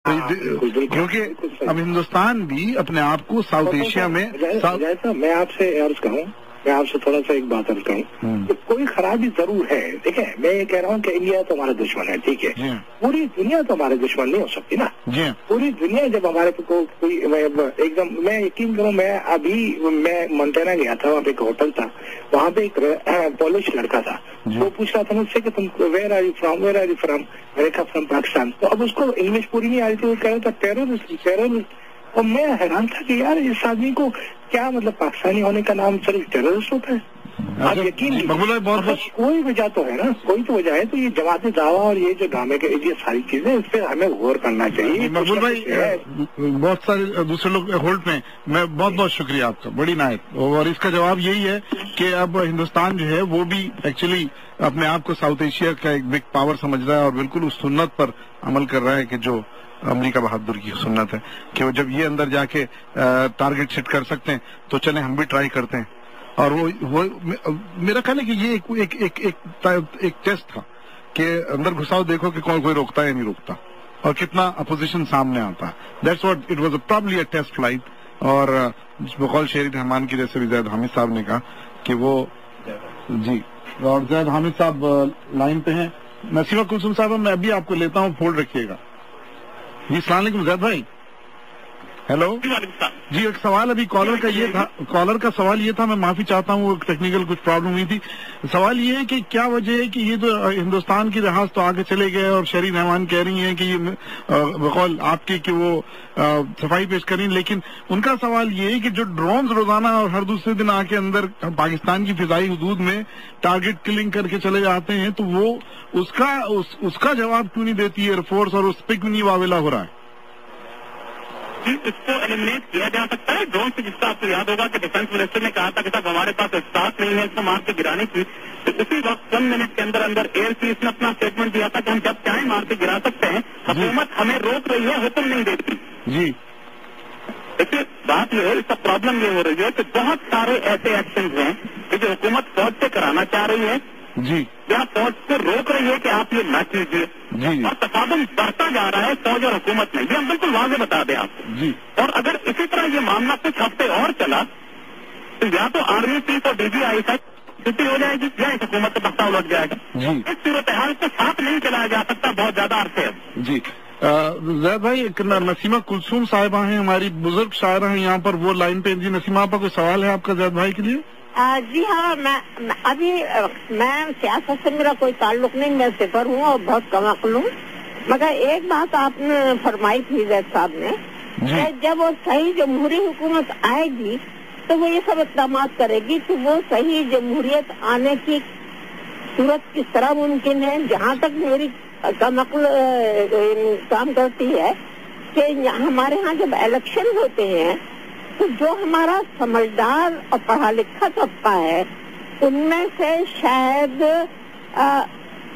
کیونکہ اب ہندوستان بھی اپنے آپ کو ساؤتھ ایشیا میں میں آپ سے عرض کروں میں آپ سے تھوڑا سا ایک بات عرض کروں کہ کوئی خرابی ضرور ہے. دیکھیں میں یہ کہہ رہا ہوں کہ انڈیا تو ہمارا دشمن ہے, ٹھیک ہے, پوری دنیا تو ہمارے دشمن نہیں ہو سکتی نا. پوری دنیا جب ہمارے کوئی ایک دم میں یقین کروں میں منٹینا گیا تھا, وہاں پہ ایک ہوٹل تھا, وہاں پہ ایک پولش لڑکا تھا, وہ پوچھ رہا تھا مجھ سے کہ تم ویئر آر یو فرام, میں نے کہا فرام پاکستان. تو اب اس کو انگلش پوری نہیں آ رہی تھی, وہ کہہ رہا تھا ٹیررسٹ. اور میں حیران تھا کہ یار اس آدمی کو کیا مطلب پاکستانی ہونے کا نام صرف ٹیررسٹ ہوتا ہے. آپ یقین کوئی وجہ تو ہے نا, کوئی تو وجہ ہے. تو یہ جماعت دعویٰ اور یہ جو ڈرامے کے یہ ساری چیزیں اس پہ ہمیں غور کرنا چاہیے. مقبول بھائی بہت سارے دوسرے لوگ ہولڈ میں بہت بہت شکریہ آپ کا, بڑی نہایت. اور اس کا جواب یہی ہے کہ اب ہندوستان جو ہے وہ بھی ایکچولی اپنے آپ کو ساؤتھ ایشیا کا ایک بگ پاور سمجھ رہا ہے اور بالکل اس سنت پر عمل کر رہا ہے کہ جو امریکہ بہادر کی سنت ہے کہ وہ جب یہ اندر جا کے ٹارگٹ ہٹ کر سکتے ہیں تو چلیں ہم بھی ٹرائی کرتے ہیں. اور وہ میرا خیال ہے کہ یہ ایک ٹیسٹ تھا کہ اندر گھساؤ, دیکھو کہ کوئی روکتا ہے یا نہیں روکتا اور کتنا اپوزیشن سامنے آتا ہے. That's what it was probably a test flight. اور بقول شہری رحمان کی جیسے بھی زید حامد صاحب نے کہا کہ وہ جی, اور زید حامد صاحب لائن پہ ہیں. نسیمہ کلثوم صاحب میں ابھی آپ کو لیتا ہوں, فولڈ رکھیے گا. جی السلام علیکم زید بھائی. ہیلو جی, ایک سوال ابھی کالر کا سوال یہ تھا, میں معافی چاہتا ہوں وہ ٹیکنیکل کچھ پرابلم ہوئی تھی. سوال یہ ہے کہ کیا وجہ ہے کہ یہ تو ہندوستان کی رہاز تو آگے چلے گئے اور شہری رحمان کہہ رہی ہیں کہ یہ بقول آپ کی کہ وہ صفائی پیش کریں, لیکن ان کا سوال یہ ہے کہ جو ڈرونز روزانہ اور ہر دوسرے دن آ کے اندر پاکستان کی فضائی حدود میں ٹارگٹ کلنگ کر کے چلے جاتے ہیں, تو وہ اس کا جواب کیوں نہیں دیتی ایئر فورس اور اس پہ کیوں نہیں واویلا ہو رہا ہے؟ اس کو ایلیمنیٹ کیا جا سکتا ہے ڈرون سے, جس کا آپ کو یاد ہوگا کہ ڈیفینس منسٹر نے کہا تھا کہ صاحب ہمارے پاس اسٹاف نہیں ہے اس کو مار کے گرانے کی. تو اسی وقت 1 منٹ کے اندر ایئر چیف نے اپنا اسٹیٹمنٹ دیا تھا کہ ہم جب چاہیں مار کے گرا سکتے ہیں, حکومت ہمیں روک رہی ہے, حکم نہیں دیتی. جی دیکھیے بات یہ ہے, اس کا پرابلم یہ ہو رہی ہے کہ بہت سارے ایسے ایکشنز ہیں کہ جو حکومت فوج سے کرانا چاہ رہی ہے جی, یا فوج کو روک رہی ہے کہ آپ یہ نہ کیجیے, اور تصادم بڑھتا جا رہا ہے فوج اور حکومت میں. یہ ہم بالکل واضح بتا دیں آپ جی. اور اگر اسی طرح یہ معاملہ کچھ ہفتے اور چلا تو یا تو آرمی چیف اور ڈی جی آئی کا چھٹی ہو جائے گی یا اس حکومت کا پختہ الٹ جائے گا. اس صورتحال کو ساتھ نہیں چلایا جا سکتا بہت زیادہ عرصے. جی زید بھائی, نسیمہ کلثوم صاحبہ ہیں ہماری بزرگ شاعرہ ہیں یہاں پر, وہ لائن پہ. جی نسیمہ آپ کا کوئی سوال ہے آپ کا زید بھائی کے لیے؟ جی ہاں, میں سیاست سے میرا کوئی تعلق نہیں, میں صفر ہوں اور بہت کم عقل ہوں. مگر ایک بات آپ نے فرمائی تھی زید صاحب نے کہ جب وہ صحیح جمہوری حکومت آئے گی تو وہ یہ سب اقدامات کرے گی. تو وہ صحیح جمہوریت آنے کی صورت کس طرح ممکن ہے؟ جہاں تک میری کم عقل کام کرتی ہے کہ ہمارے ہاں جب الیکشن ہوتے ہیں تو جو ہمارا سمجھدار اور پڑھا لکھا طبقہ ہے ان میں سے شاید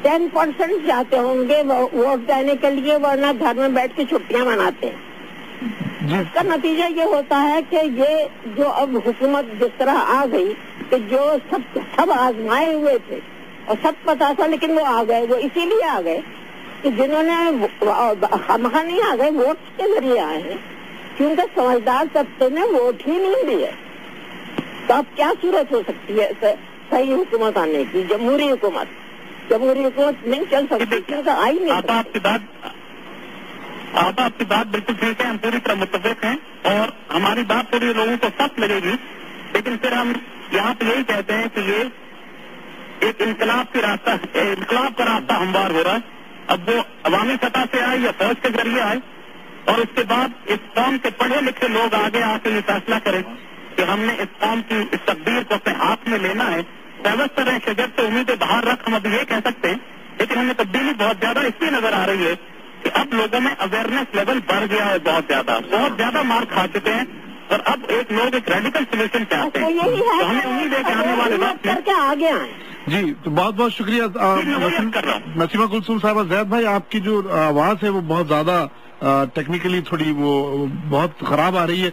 10% جاتے ہوں گے ووٹ دینے کے لیے, ورنہ گھر میں بیٹھ کے چھٹیاں مناتے ہیں. اس کا نتیجہ یہ ہوتا ہے کہ یہ جو اب حکومت جس طرح آ گئی کہ جو سب آزمائے ہوئے تھے اور سب پتا تھا لیکن وہ آ گئے, وہ اسی لیے آ گئے کہ جنہوں نے خامخواہ نہیں آ گئے, ووٹ کے ذریعے آئے ہیں, کیونکہ سمجھدار طبقے نے ووٹ ہی نہیں دیے. تو اب کیا صورت ہو سکتی ہے صحیح حکومت آنے کی؟ جمہوری حکومت نہیں چل سکتی, آئی نہیں. آپ کی بات بالکل ٹھیک ہے, ہم پوری طرح متفق ہیں اور ہماری بات پوری لوگوں کو سخت لگے گی, لیکن پھر ہم یہاں پہ یہی کہتے ہیں کہ یہ ایک انقلاب کا راستہ ہموار ہو رہا ہے. اب وہ عوامی سطح سے آئے یا فوج کے ذریعے آئے, اور اس کے بعد اس قوم کے پڑھے لکھے لوگ آگے آ کے یہ فیصلہ کریں کہ ہم نے اس قوم کی اس تقدیر کو اپنے ہاتھ میں لینا ہے. پیوستہ رہے شجر سے امیدیں باہر رکھ, ہم اب یہ کہہ سکتے ہیں, لیکن ہمیں تبدیلی بہت زیادہ اس لیے نظر آ رہی ہے کہ اب لوگوں میں اویئرنیس لیول بڑھ گیا ہے, بہت زیادہ مار کھا چکے ہیں, اور اب لوگ ایک ریڈیکل سولوشن پہ آتے ہیں. تو ہمیں امید ہے کہ آنے والے وقت میں آگے آئیں. جی تو بہت بہت شکریہ نسیمہ کلثوم صاحبہ. زید بھائی آپ کی جو آواز ہے وہ بہت زیادہ ٹیکنیکلی تھوڑی وہ بہت خراب آ رہی ہے.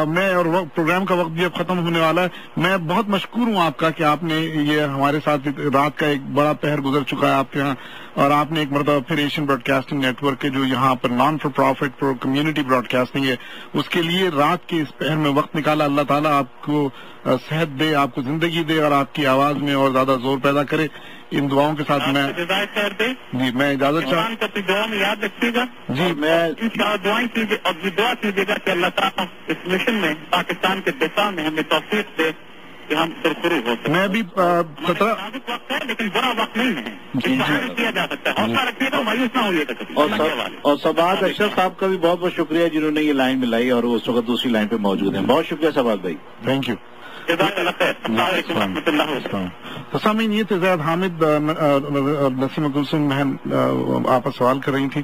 میں اور پروگرام کا وقت بھی اب ختم ہونے والا ہے. میں بہت مشکور ہوں آپ کا کہ آپ نے یہ ہمارے ساتھ رات کا ایک بڑا پہر گزر چکا ہے آپ کے یہاں, اور آپ نے ایک مرتبہ پھر Asian broadcasting network کے جو یہاں پر نان فار پروفٹ پر کمیونٹی براڈ کاسٹنگ ہے اس کے لیے رات کے اس پہر میں وقت نکالا. اللہ تعالیٰ آپ کو صحت دے, آپ کو زندگی دے, اور آپ کی آواز میں اور زیادہ زور پیدا کرے. ان دعاؤں کے ساتھ میں جی میں اجازت دعا میں یاد رکھیے گا. جی میں دعائیں کیجیے اور یہ دعا کیجیے گا کہ اللہ تعالیٰ اس مشن میں پاکستان کے دفاع میں ہمیں توفیق دے کہ ہم سرخرو ہو سکتے. میں بھی 17 وقت ہے لیکن برا وقت نہیں ہے, کیا جا سکتا ہے. حوصلہ رکھیے گا, مایوس نہ ہوئیے گا. اور سباد اشرف صاحب کا بھی بہت بہت شکریہ جنہوں نے یہ لائن ملائی اور اس وقت دوسری لائن پہ موجود ہیں. بہت شکریہ سباد بھائی, تھینک یو. السلام علیکم. تو سامعین یہ تھے زیاد حامد, نسیم کلثوم بہن آپ سوال کر رہی تھی.